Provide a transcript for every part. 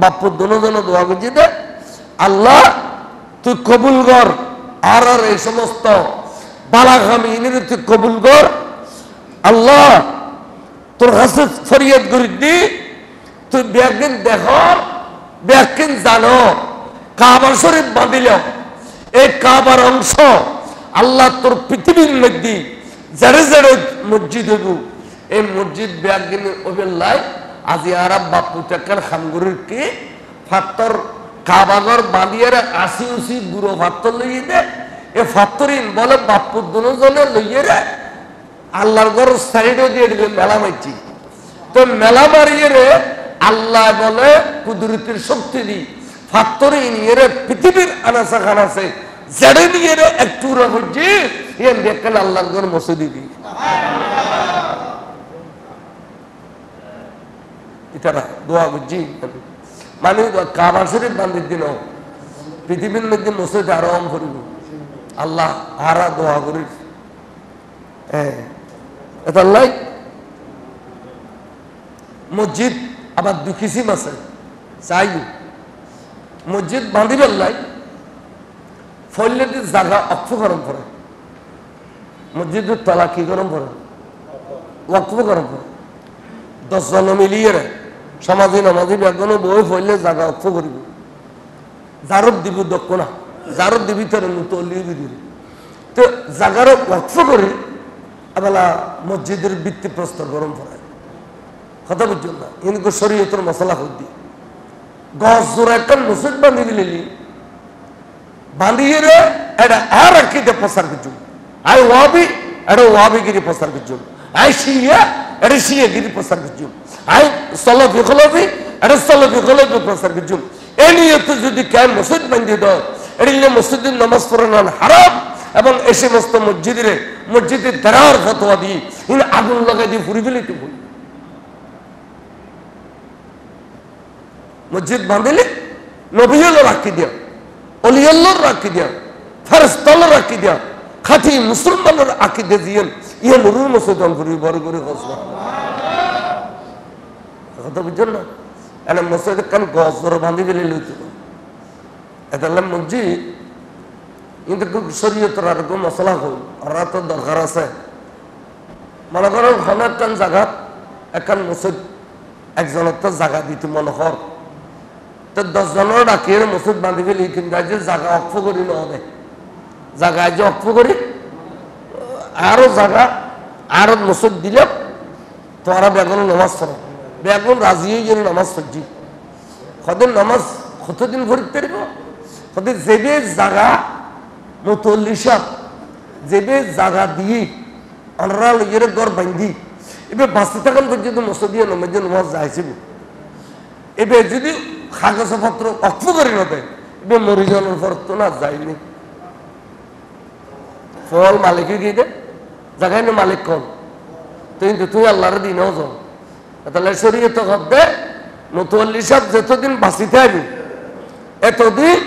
বাপ্পুর দুজনে দোয়া করছি দে আল্লাহ তুই কবুল কর আর এই সমস্ত বালাগামী ইনির তুই কবুল কর আল্লাহ তোর কাছে ফরিয়াদ করি দি তুই ব্যাগদিন দেখ ব্যাগদিন জানো কাবার শরীফ বাঁধিল এই কাবার অংশ আল্লাহ তোর পৃথিবীর মধ্যে যারে যারে মসজিদ হইব এই মসজিদ ব্যাগদিন ওবেল্লাই আজি আরব বাপু টাকার খামগুরির কি ফাত্তর কাবাগর বাঁধিয়ে আসি উসি বুড়ো ফাত্তর লইয়ে দে এ ফাত্তরিন বলে বাপুর দুজনে লইয়ে রে আল্লাহর ঘর সাইডে দিয়ে দিবে মেলা মারছি তো মেলা মারিয়ে রে আল্লাহ বলে কুদরতের শক্তি দি ফাত্তরে নিয়ে রে পৃথিবীর আনাসা খানাসে জেড়ে নিয়ে রে একটু রাখছি এন দেখেন আল্লাহর ঘর মসজিদি দি এটা দোয়া বুঝছি মানে কাবা শরীফ বান্ধির দিন পৃথিবীর মধ্যে মসজিদ আরম করিব আল্লাহ হারা দোয়া করি এটা লাই মসজিদ আবার দুই কিসিম আছে চাই মসজিদ বাঁধিবার লাই ফলে জায়গা অক্ষ গরম করে মসজিদের তলা কি গরম করে অক্ষ গরম করে 10 জন মিলিয়ে সমাজে নামাজি ব্যাগন বই ফলে জায়গা অক্ষ করিব জারব দিব দক্ষ না জারব দিবি তোর মুতলি দিবি তো জায়গার অক্ষ করে আবেলা মসজিদের ভিত্তি প্রস্তর গরম করে কথা বুঝছেন না কিন্তু শরীয়তের মশলা হইদি গছ জোড়া একটা মসজিদ বাঁধি দিলি বাঁধিয়ে রে এটা আর আকিতে প্রসার কিছু আই ওয়াবি এটা ওয়াবিগিরি প্রসার কিছু আই শিয়া এটা শিয়াগিরি প্রসার কিছু আই সলফি খলফি এটা সলফি খলফি প্রসার কিছু এই নিয়ে তো যদি কেন মসজিদ বাঁধি দাও এটা মসজিদের নামাজ পড়ানো হারাম এবং এই সমস্ত মসজিদের দেরার ফতোয়া দিয়ে আগুন লাগাই দিয়ে ফুরি ফেলে ভুল মসজিদ বাঁধিলে নবীল রাখি দিয়া অলিয়াল্লার রাখি দিয়া ফেরেশতাল রাখি দিয়া খাঁটি মুসলমানের আকিদে দিয়েন ইয়ে নুরুল মসজিদ ফুরি বড় করে কথা বুঝছেন না এনে মসজিদ কেন গছ ধরে বাঁধি ফেলে লইত এটা মসজিদ কিন্তু শরীয়তের আর কোনো মশলা হল ওরা তো দরকার আছে মনে করো একটা জায়গা এখন মসজিদ একজনের তো জায়গা দিতে মনে কর তো 10 জনের ডাকিয়ে মসজিদ বাঁধি ফেলি কিন্তু যে জায়গা অক্ষ করি না হবে জায়গায় যে অক্ষ করি আরো জায়গা আরো মসজিদ দিলে তোরা বেগুন নামাজ পড়ো বেগুন রাজি হয়ে গেলে নামাজ পড়ছি কদিন নামাজ কতদিন ভরিতে পারব কদিন যেবে জায়গা মুতল্লি সাহেব যেবে জায়গা দিয়ে আমরা লইয়ের ঘর বান্ধি এবার বাঁচতে থাকেন পর্যন্ত মসজিদে নমাজে নামাজ যাইছিল এবার যদি কাগজপত্র অক্ষ করে না দেয় এবার মরি যাওয়ার পর তো না যায়নি ফল মালিকে গিয়ে দে জায়গায় না মালিক কম কিন্তু তুই আল্লাহর দিনেও যাও তাহলে শরীয়ত হবে মুতল্লি সাহেব যতদিন বাঁচিতে আবি এতদিন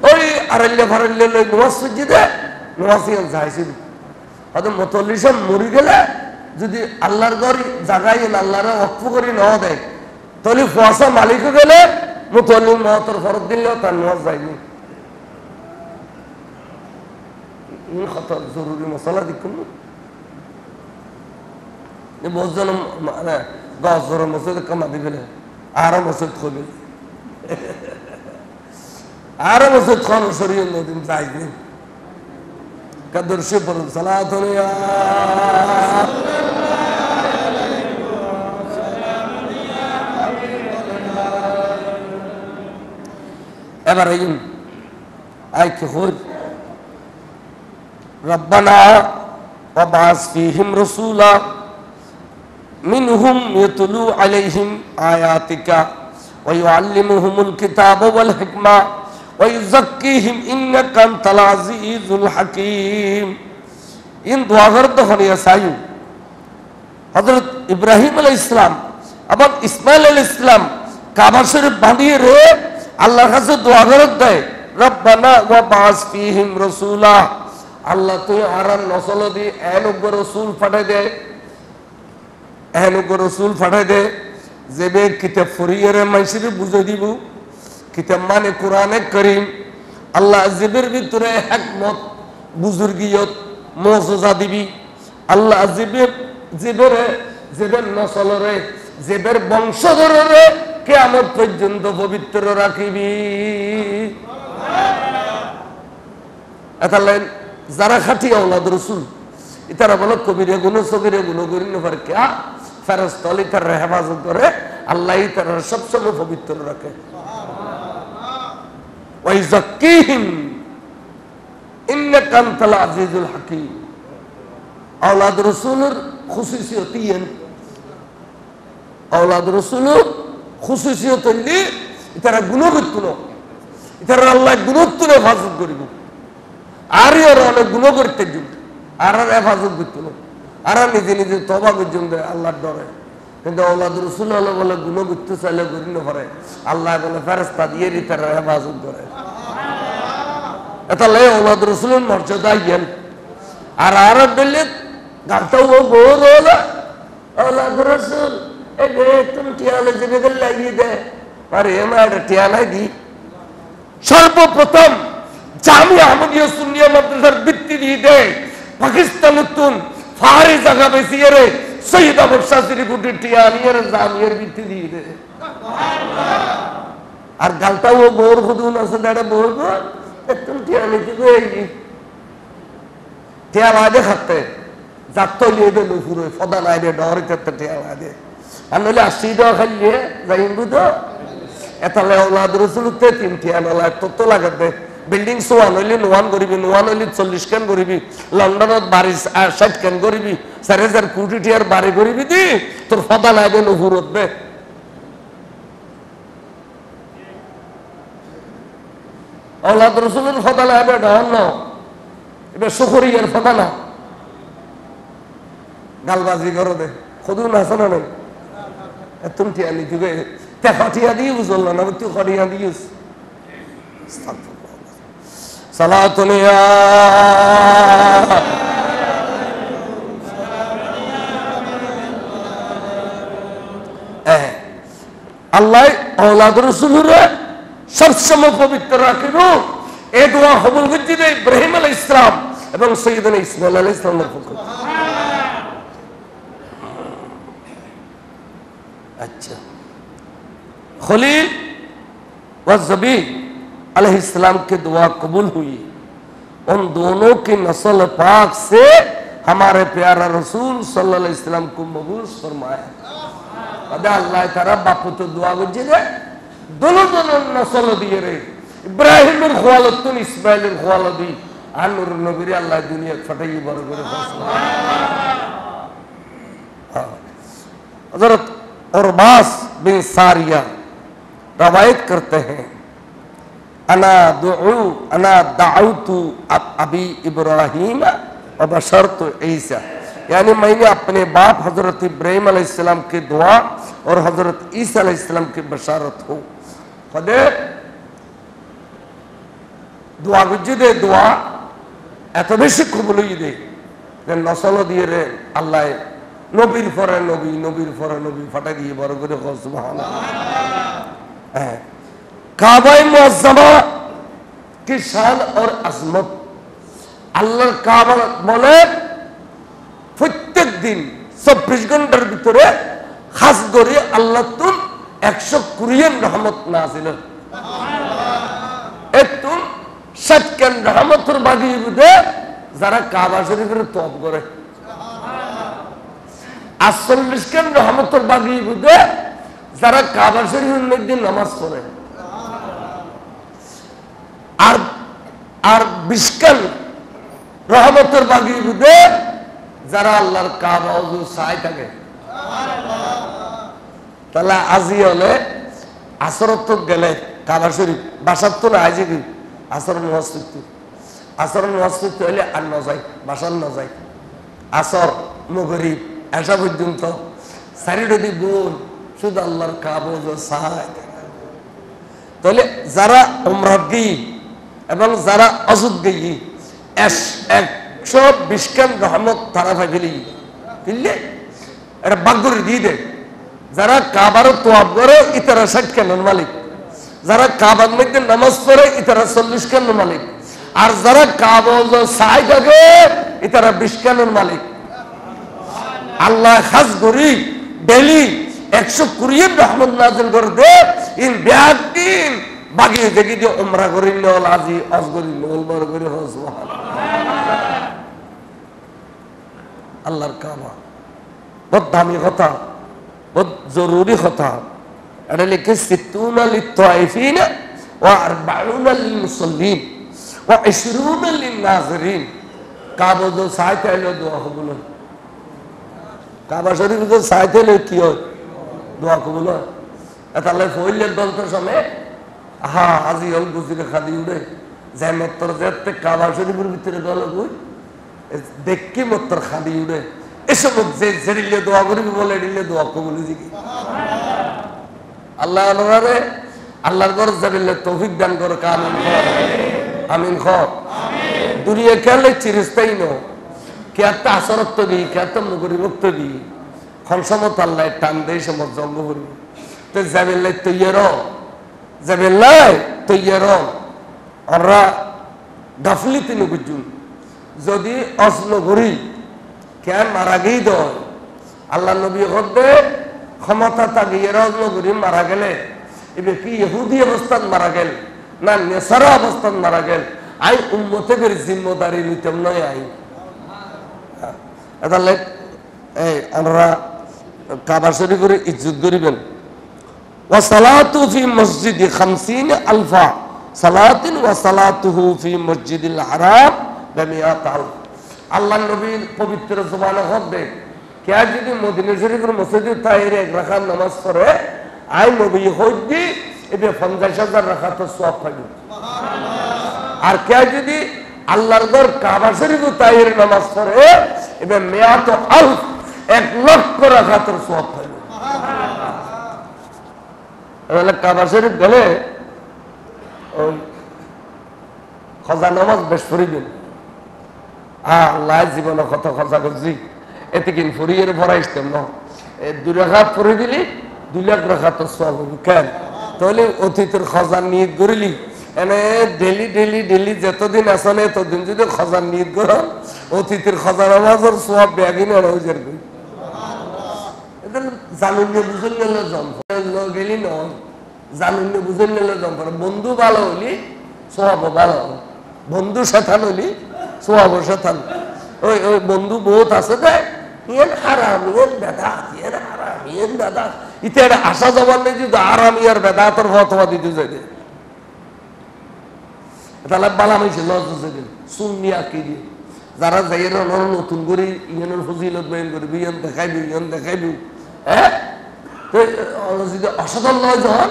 ওই আড়াইলে ফারাইলে নামাজ পড়ছি দে নামাজ যাইছিল হয়তো মুতল্লি সাহেব মরি গেলে যদি আল্লাহর ঘর জায়গায় আল্লাহরে অক্ষ করে না দেয় তাহলে ফুয়াশা মালিক গেলে মুতল্লি মহতর ফরত দিলেও তার নামাজ যায়নি কত জরুরি মশলা দেখুন বহুজন মানে 10 জন মসজিদ কামাদি ফেলে আরো মসজিদ খোলে আরো মসজিদ খান শরীর নদীন যায়নি কাদর্শে বলুন সালাতুন ইয়া এবার এই আই কি হল রব্বানা ওয়াবাস ফীহিম রাসূলা মিনহুম ইয়াতলু আলাইহিম আয়াতিকা ওয়া ইউআল্লিমুহুমুল কিতাবা ওয়াল হিকমা ওয়া ইউযাক্কিহিম ইন্নাকা আনতাল আজিজুল হাকীম ইন দোয়া করতে হলে সাইয়ু হযরত ইব্রাহিম আলাইহিস সালাম এবং ইসমাঈল আলাইহিস সালাম কাবা শরীফ বাঁধিয়ে রে আল্লাহর কাছে দোয়া করতে দেয় রব্বানা ওয়াবাস ফীহিম রাসূলা আল্লাহ তুই আরাম নসল দিয়ে এনব্বই রসুল পাঠাই দে এনব্বই রসুল পাঠাই দে যেবে কিতাব ফরিয়ারে মাইসিরে বুঝে দিব কিতাব মানে কোরআনে করিম আল্লাহ জেবের ভিতরে হিকমত বুজুর্গিয়ত মুজিজা দিবি আল্লাহ জেবের নসলরে জেবের বংশধররে কিয়ামত পর্যন্ত পবিত্র রাখিবি এতালেন যারা খাঁটি আওলাদ রাসূল ইতারা বলে কবিরে গুনাহ সগীরে গুনাহ করি না পারে কে ফেরেশতা ইতার হেফাজত করে আল্লাহ ইতার সব সময় পবিত্র রাখে ওয়া ইযাক্কিহিম ইন্নাকা আনতাল আজিজুল হাকীম আওলাদ রাসূলের খুসুসিয়ত ইয়ান আওলাদ রাসূলের খুসুসিয়ত হইলে ইতারা গুনাহ করত না ইতারা আল্লাহ গুনাহত্ব হেফাজত করিব আর এর অনেক গুনাহ করতে দিন আর হেফাজত করত না আর নিজে নিজে তওবা করছেন আল্লাহর ডরে কিন্তু আওলাদ রাসূল হলো বলে গুনাহ করতে চাইলে করি না পারে আল্লাহ বলে ফেরেশতা দিয়ে ইতারা হেফাজত করে এতালে আওলাদ রাসূলের মর্যাদা ইয়ান আর বললে গালটাও বড় হলো আওলাদ রাসূল এই তুমি টিয়ালে যেতে লাগিয়ে দে আরে আমার টিয়ালা দি সর্বপ্রথম জামিয়া আহমদিয়া সুন্নিয়া মাদ্রাসার ভিত্তি দিয়ে দে পাকিস্তান নতুন ফাহারি জায়গা বেশিয়ে রে শহীদ আবু শাসির গুটি টিয়ানিয়ার জামিয়ার ভিত্তি দিয়ে দে আর গালটাও বড় খুদুন আছে দাঁড়া বলবো তুমি টিয়ালি দিবে টিয়ালা দে খাতে যাত্তো লিয়ে দে লুফুরে ফদা নাই দে ডর করতে টিয়ালা দে আর নইলে 80 টাকা খাইলে যাইম বুঝো এতালে আওলাদ রাসূলতে 3 টিয়ালা তত লাগাতে বিল্ডিং সোয়ান হইলে নোয়ান করিবি নোয়ান হইলে 40 কেন করিবি লন্ডনত বাড়ি 60 কেন করিবি 4000 কোটি টিয়ার বাড়ি করিবি দি তোর ফদা নাই দে লুফুরত বে আওলাদ রাসূলের ফদা নাই বে ডান না এবে শুকরিয়ার ফদা না গালবাজি করো দে খুদুন হাসানা নাই তুমি টিয়ালি দিবে তে ফাটিয়া দিয়ে বুঝল না তুই ফাটিয়া দিস সালাতুন ইয়া আল্লাহ আওলাদ রাসূলের সবসময় পবিত্র রাখিব এই দোয়া কবুল করতে ইব্রাহিম আলাইহিস সালাম এবং সাইয়্যিদনা ইসমাঈল আলাইহিস সালামের পক্ষ अच्छा खलील व ज़बी अलैहिस्सलाम की दुआ कबूल हुई उन दोनों की नस्ल पाक से हमारे प्यारा रसूल सल्लल्लाहु अलैहि वसल्लम को मबूस फरमाया अदा अल्लाह ताला बापू तो दुआ गुजे दे दोनों नस्ल दिए रे इब्राहिम और ख्वालतुन इस्माइल और ख्वालदी आनुर नबी अल्लाह दुनिया फटाई बर करे हजरत उरबास बिन सारिया रवायत करते हैं अना दाऊतु अबी इब्राहिम और बशरतु ईसा यानी मैंने अपने बाप हजरत इब्राहिम अलैहिस्सलाम की दुआ और हजरत ईसा अलैहिस्सलाम की बशारत हो खुदे दुआ गुज्जे दे दुआ এত বেশি কবুল হই দে নসল দিয়ে রে আল্লাহ নবীর পরে নবী নবীর পরে নবী ফাটা দিয়ে বড় করে সুবহানাল্লাহ কাবায়ে মুআজ্জামা কি শান और আজমত আল্লাহর কাবা বলে প্রত্যেক দিন 24 ঘন্টার ভিতরে খাস করে আল্লাহ তুম 120 রহমত নাযিল সুবহানাল্লাহ একটু সৎকেন রহমতের বাগি বুদে যারা কাবা শরীফের তওয়াফ করে 48 কেন রহমতের বাগি বুদে যারা কাবা শরীফের মধ্যে নামাজ পড়ে আর 20 কেন রহমতের বাগি বুদে যারা আল্লাহর কাবা ওযু চাই থাকে সুবহানাল্লাহ তাহলে আজি হলে আসরত গেলে কাবা শরীফ বাসাত তো না আজে কি আসর মসজিদ হলে আর না যায় বাসার না যায় আসর মাগরিব এসা পর্যন্ত সারিডি গুণ শুধু আল্লাহর কাবা চাই তাহলে যারা উমরা গিয়ে এবং যারা অজুদ গিয়ে 120 কেন রহমত তারা পাইলি কিনলে এটা বাগ্যরে দিয়ে দে যারা কাবার তোয়াব করে ইতারা 60 কানের মালিক, যারা কাবার মধ্যে নামাজ পড়ে ইতারা 40 কানের মালিক, আর যারা কাবা সাই থাকে ইতারা 20 কানের মালিক। আল্লাহ খাস করি ডেলি 120 রহমত নাযিল করে দে ইন বিআদিন বাকি দেখি যে উমরা করিল আজি হজ করিল উমরা করি হজ সুবহানাল্লাহ। আল্লাহর কাবা বহুত দামি কথা, বহুত জরুরি কথা। এটা লিখে 60 লিত-তাইফিন ওয়া 40 লিল-মুসাল্লিন ওয়া 20 লিন-নাযিরিন। কাবা তো সাইতে এলো দোয়া কবুল হয়, কাবা শরীফ তো সাইতে এলো কি হয় দোয়া কবুল হয়। তাহলে ফইলের দলটার সময় আজি হল গুজিরে খাদি উড়ে যাই মত্তর যেতে কাবা শরীফের ভিতরে দল কই দেখি মত্তর খাদি উড়ে এসব যে জেরিলে দোয়া করবি বলে দিলে দোয়া কবুল হয়ে যাবে। আল্লাহ আল্লাহরে আল্লাহর ঘর যাবিলে তৌফিক দান করো, আমিন কর, আমিন কর। দুনিয়া খেলে চিরস্থায়ী নো কে একটা আসরত্ব দিই, কে একটা মুগরিবত্ব দিই, খনসমত আল্লাহ টান দেয় সমত জন্ম করবি তো যাবিলে তৈয়ার যাবিল্লাই তৈয়ার। আমরা গাফলি তিনি বুঝুন যদি অস্ন করি কেন মারা গেই দয় আল্লাহ নবী হতে ক্ষমতা তাগিয়ে অস্ন করি মারা গেলে এবার কি ইহুদি অবস্থান মারা গেল না নেসারা অবস্থান মারা গেল আই উম্মতের জিম্মদারি নিতাম নয় আই। তাহলে আমরা কাবা শরীফের ইজ্জত করিবেন। ওয়াসালাতু ফি মসজিদি 50 আলফা সালাতিন ওয়াসালাতুহু ফি মসজিদিল হারাম বিমিআত আলফ। আল্লাহর নবীর পবিত্র জবানে হবে কে যদি মদিনা শরীফের মসজিদে তাহিরে 1 রাকাত নামাজ পড়ে আই নবী হইদি এবে 50,000 রাকাত সওয়াব পাবে। আর কে যদি আল্লাহর ঘর কাবা শরীফে তাহিরে নামাজ পড়ে এবে মিআত আলফ 1 লক্ষ রাকাতের সওয়াব পাবে। কাবা শরীফ গেলে ওই খজা নামাজ বেশ পড়িবেন। আল্লাহ জীবনে কত খজা করছি এতে কিন ফুরিয়ে ভরা ইসলাম না 2 রাকাত পড়ে দিলি 2 লাখ রাকাত সওয়াব হবে। কেন তাহলে অতীতের খজার নিয়ত করিলি এনে ডেলি ডেলি ডেলি যতদিন আসলে ততদিন যদি খজার নিয়ত কর অতীতের খজা নামাজের সওয়াব ব্যাগিন হয়ে যাবে। জানুন বুঝে নিলে গেলি নয়, জানুন বুঝে নিলে জম্পর। বন্ধু ভালো হলি সওয়াব ভালো, বন্ধু শয়তান হলি সওয়াব শয়তান। ওই ওই বন্ধু বহুত আছে দে ইয়েন হারাম ইয়েন বেদাত ইয়েন হারাম ইয়েন বেদাত ইতে আশা জবান নেই যদি হারাম ইয়ার বেদাতর ফতোয়া দিতে যাই দে তাহলে বালা মাইছে লজ্জা দিন সুন্নি আকীদা যারা যাইয়ের নতুন করে ইয়েনের ফজিলত বয়ান করবি ইয়েন দেখাইবি হ্যাঁ তো যদি অসাধারণ নয় যখন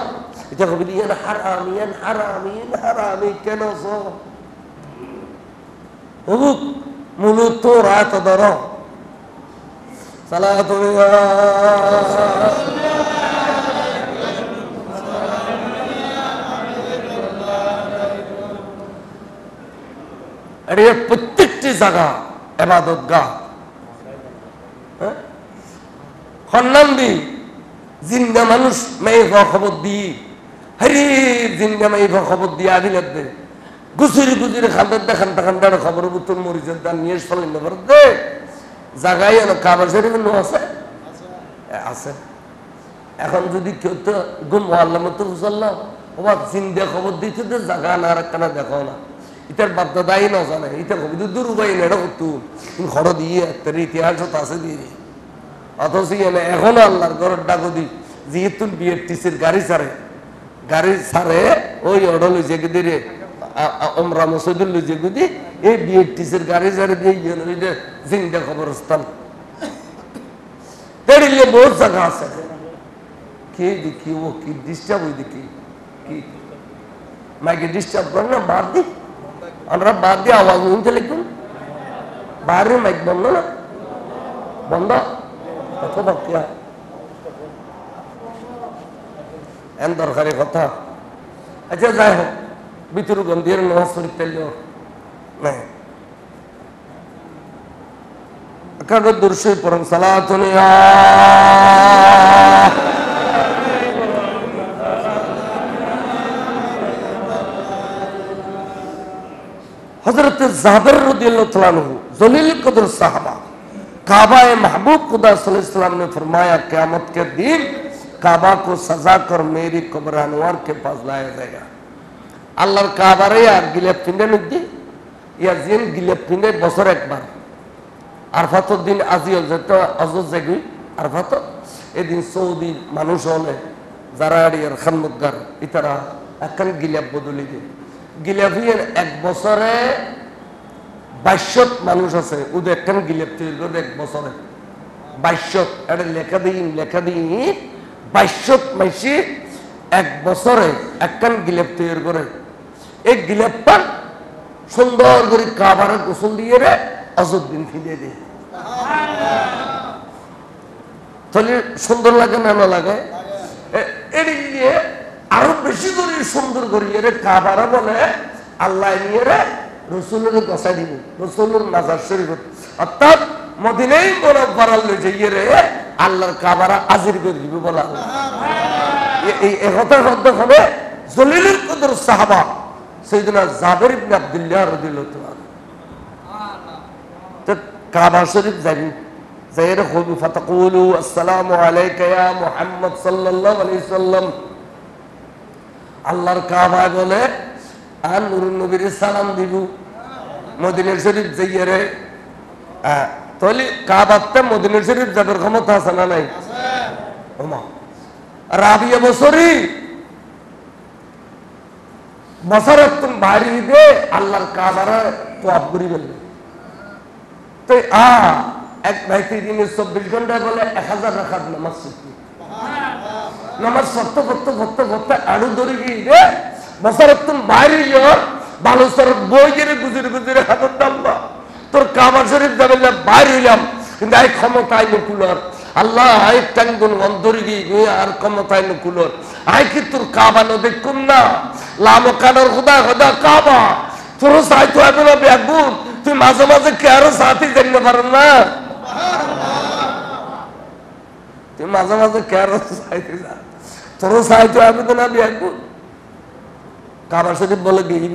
এটা কবি ইয়েন হারাম ইয়েন হারাম ইয়েন হারাম কেন হুক মূলত রাত ধর সালাত প্রত্যেকটি জায়গা ইবাদত গাহ খন্নান দি জিন্দা মানুষ মেয়ে খবর দি হরি জিন্দা মেয়ে খবর দিয়ে আদিলত দে গুছুরি গুজুরি খান্দার খান্দার খবর উত্তর মরিচের দান নিয়ে ফেলেন দে জায়গায় কাবা শরীফের নো আছে আছে। এখন যদি কেউ তো গুম আল্লাহ মতো বুঝাল্লাম ওবা জিন্দা খবর দিতে দে জায়গা না আর একখানা দেখো না ইতার বাদ্যা দায়ী না জানে ইটা কবি দূর উপায় না এটা করতো ঘর দিয়ে একটা ইতিহাস আছে দিয়ে অথচ এখনো আল্লাহর ঘরের ডাকো দি যেহেতু বিএফটিসির গাড়ি ছাড়ে ওই অডল হয়েছে গিয়ে ওমরা মসজিদুল লইছে গুদি এই বিএফটিসির গাড়ি ছাড়ে দিয়ে জিন্দা কবরস্থান তেড়িলে বহুত জায়গা আছে কে দেখি ও কি ডিস্টার্ব হই দেখি কি মাইকে ডিস্টার্ব করে না বাদ দি আমরা বাদ দিয়ে আওয়াজ শুনতে লিখুন বাইরে মাইক বন্ধ না বন্ধ অথবা কি এন দরকারি কথা। আচ্ছা যাই হোক ভিতর গন্ধির নামাজ পড়তে না কাগজ দুরশই পড়ুন সালাতুন ইয়া হযরত জাবের রাদিয়াল্লাহু তাআলা আনহু জলিল কদর সাহাবা काबा महबूब खुदा सल्लल्लाहु अलैहि वसल्लम ने फरमाया क़यामत के दिन काबा को सजा कर मेरी कब्र अनवर के पास लाया जाएगा আল্লাহর কাবারে আর গিলাপ পিনে নদী ইয়া জিন গিলাপ পিনে বছর একবার আরফাতের দিন আজিও যেত অজর জাগি আরফাত এদিন সৌদি মানুষ হলে যারা আর খানমতগার ইতারা একখান গিলাপ বদলি দিয়ে গিলাপিয়ের এক বছরে 22 মানুষ আছে ওদের একখান গিলাপ তৈরি করে এক বছরে 22 এটা লেখা দিই 22 মাসি এক বছরে একখান গিলাপ তৈরি করে এই গিলাপটা সুন্দর করে কাবারে গোসল দিয়ে রে অজুদ্দিন ফিরে দিয়ে তাহলে সুন্দর লাগে না লাগে এর দিয়ে আরো বেশি করে সুন্দর করিয়ে রে কাবারে বলে আল্লাহ নিয়ে রে রসুলের গসা দিব রসুলের মাজার শরীফ অর্থাৎ মদিনায় মুনাওয়ারা লয়ে যাইয়ে রে আল্লাহর কাবারা হাজির করে দিব বলা এই কথা শব্দ হবে জলিলুল কদর সাহাবা সাইয়েদনা জাবের ইবনে আব্দুল্লাহ রাদিয়াল্লাহু তাআলা তো কাবা শরীফ যাবি যাইরে কবি ফাতাকুলু আসসালামু আলাইকা ইয়া মুহাম্মদ সাল্লাল্লাহু আলাইহি সাল্লাম আল্লাহর কাবা বলে আর নুরুন নবীর সালাম দিব মদিনা শরীফ যাইয়ে রে তাহলে কাবাতে মদিনা শরীফ যাবার ক্ষমতা আছে না নাই আছে ওমা রাবিয়া বছরই বছরতুন বাড়ি দে আল্লাহর কাবারে তোয়াব করি বলে তো এক ভাইতে দিনে 24 ঘন্টা বলে 1000 রাকাত নামাজ শিখি নামাজ সত্য আড়ু ধরে গিয়ে রে বছরতুন বাড়ি যর বালুসর বই গেলে গুজরে হাতের দাম্বা তোর কাবা শরীফ যাবে বাইরে হইলাম কিন্তু এই ক্ষমতায় নকুলর আল্লাহ আই টাঙ্গুন অন্তরে গিয়ে আর ক্ষমতায় নকুলর আই কি তোর কাবা ন দেখুন না লামো কানার খুদা কাবা তোর সাইতো এত না ব্যাগুন তুই মাঝে মাঝে কারো সাথে জানতে পারেন না তুই মাঝে মাঝে কারো সাইতে যা তোর সাইতো এত না ব্যাগুন কাবা শরীফ বলে গিয়ে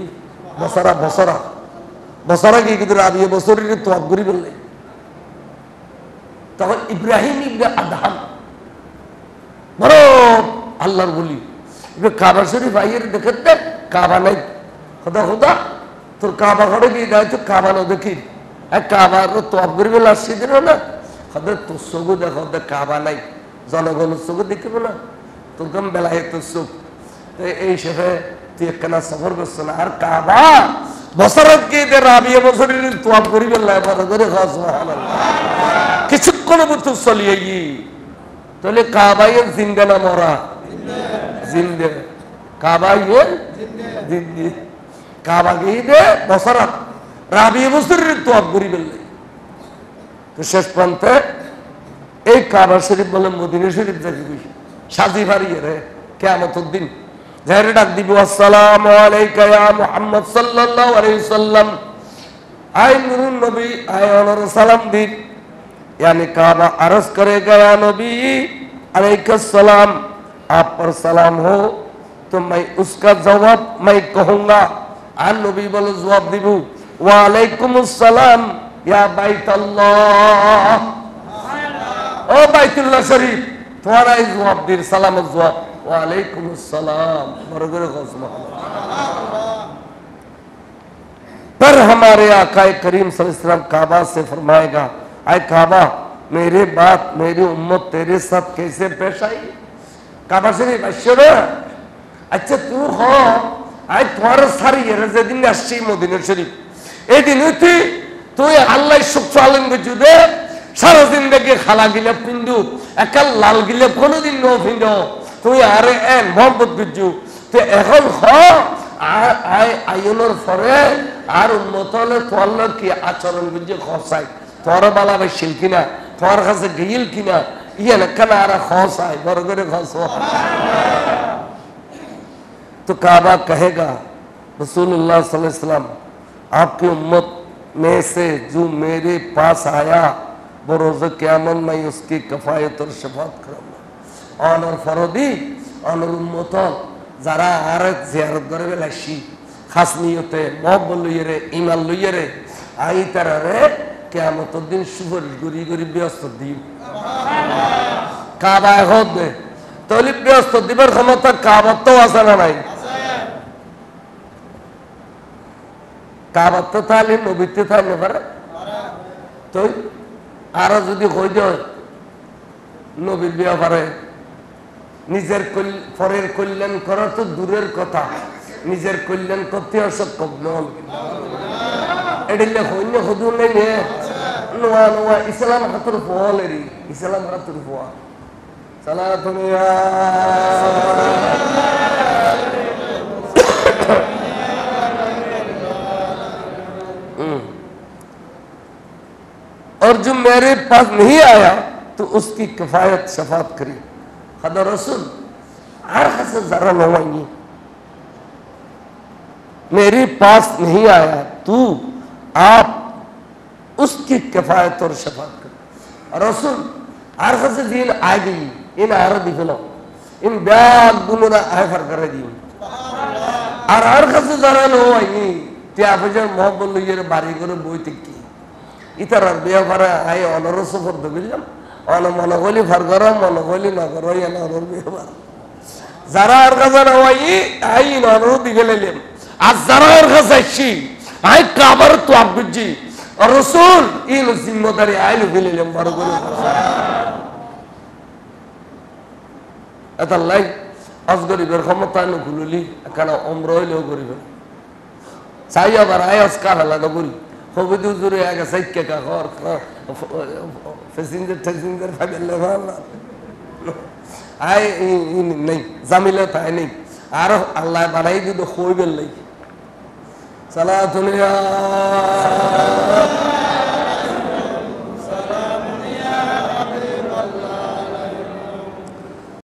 বছরা গিয়ে কিন্তু রাবিয়া বছরের তোয়াব করি বললে তখন ইব্রাহিম ইবনে আদহাম বড় আল্লাহর বলি কাবা শরীফ আইয়ের দেখে দেখ কাবা নাই খোদা তোর কাবা ঘরে গিয়ে দেয় তো কাবা না দেখি কাবার তোয়াব করি বলে আসছি দিল না খোদা তোর চোখও দেখো কাবা নাই জনগণের চোখও দেখিব না তোর কম বেলায় তোর চোখ এই শেষে তুই একখানা সফর করছো না আর কাবা বছরত গিয়ে রাবিয়া বছরের তোয়াব করি বললাম করে কিছুক্ষণ মতো চলিয়ে গিয়ে তাহলে কাবাইয়ের জিন্দা না মরা জিন্দে কাবাইয়ের জিন্দে কাবা গিয়ে দে বছরত রাবিয়া বছরের তোয়াব করি বললে তো শেষ প্রান্তে এই কাবা শরীফ বলে মদিনা শরীফ যাবি সাজি বাড়িয়ে রে কিয়ামতের দিন যারে ডাক দিব আসসালামু আলাইকা ইয়া মুহাম্মদ সাল্লাল্লাহু আলাইহি সাল্লাম আই নুরুন নবী আয় ওনার সালাম দিন यानी काबा अर्ज करेगा या नबी अलैका सलाम आप पर सलाम हो तो मैं उसका जवाब मैं कहूंगा आन नबी बोले जवाब दिबू वा अलैकुमुस सलाम या बैतुल्लाह ओ बैतुल्लाह शरीफ तुम्हारा जवाब दिर सलाम जवाब वालेकुमुस सलाम बरगरे पर हमारे आका करीम सल्लल्लाहु अलैहि वसल्लम काबा से फरमाएगा आए काबा मेरे बात मेरी उम्मत तेरे साथ कैसे पेश आई काबा शरीफ अच्छा तू हो आए तुम्हारा सारी दिन আসছি মদিনা শরীফ এই দিন হইতে তুই আল্লাহ সুখ আলম গজুদে সারা জিন্দেগি খালা গিলা পিন্দু একাল লাল গিলা কোনদিন নো পিন্দু তুই আরে এন মোহাম্মদ গজু তুই এখন হ আয়নের পরে আর উন্নত হলে তোর কি আচরণ বুঝে খসাই তোর বালা বাইছিল কিনা তোর কাছে গিল কিনা ইয়ে না কেন আর খসাই বড় করে খস तो काबा कहेगा रसूलुल्लाह सल्लल्लाहु अलैहि वसल्लम आपकी उम्मत में से जो मेरे पास आया बरोज़ क़यामत मैं उसकी कफ़ायत और शफ़ाअत करूँगा और फरदी और उम्मतन যারা আর জিয়ারত করে বেলাসি খাস নিয়তে মহব্বত লইয়ে রে ঈমান লইয়ে রে আই তারারে কিয়ামতের দিন সুপারিশ করি করি ব্যস্ত দিই কাবা হদ দে তাহলে ব্যস্ত দিবার ক্ষমতা কাবার তো আছে না নাই কাবার তো তাহলে নবীতে থাকলে পারে তো আরো যদি হই যায় নবীর ব্যাপারে নিজের পরের কল্যাণ করা তো দূরের কথা নিজের কল্যাণ করতে অসক্ষম নন এডিলে হইলে হদু নেই নোয়া নোয়া ইসলাম হাতুর ফলেরই ইসলাম হাতুর ফোয়া সালা তুমি और जो मेरे पास नहीं आया तो उसकी किफायत शफात करी खुदा रसूल हर से जरा नवाई मेरे पास नहीं आया तू आप उसकी किफायत और शफात कर रसूल हर से दिन आ गई इन आर दिखलो इन ब्याग गुना आफर कर दी और हर से जरा नवाई त्या बजर मोहब्बत लइयर बारी करे বইতে কি ইতার ব্যাপারে আই অনরস ফর দিলাম অন মনগলি ফারগরা মনগলি নগর ইয়ানা অনর ব্যাপার যারা আর কাছে নয় আই নরু দিগেলেম আর যারা আর কাছে আই কাবার তো আবজি রাসূল ইন জিম্মাদারি আইলু দিলেম বড় করে আল্লাহ আজগরিবের ক্ষমতা নো খুললি কেন ওমরা হইলো গরিব চাই আবার আই আজকাল আলাদা করি হবুদু জুরে আগে সাইকে কা ঘর ফেসিঞ্জার ফাইলে ভালো আই নেই জামিলা তাই নেই আর আল্লাহ বানাই দিল কইবেল লাই সালাতুল্লাহ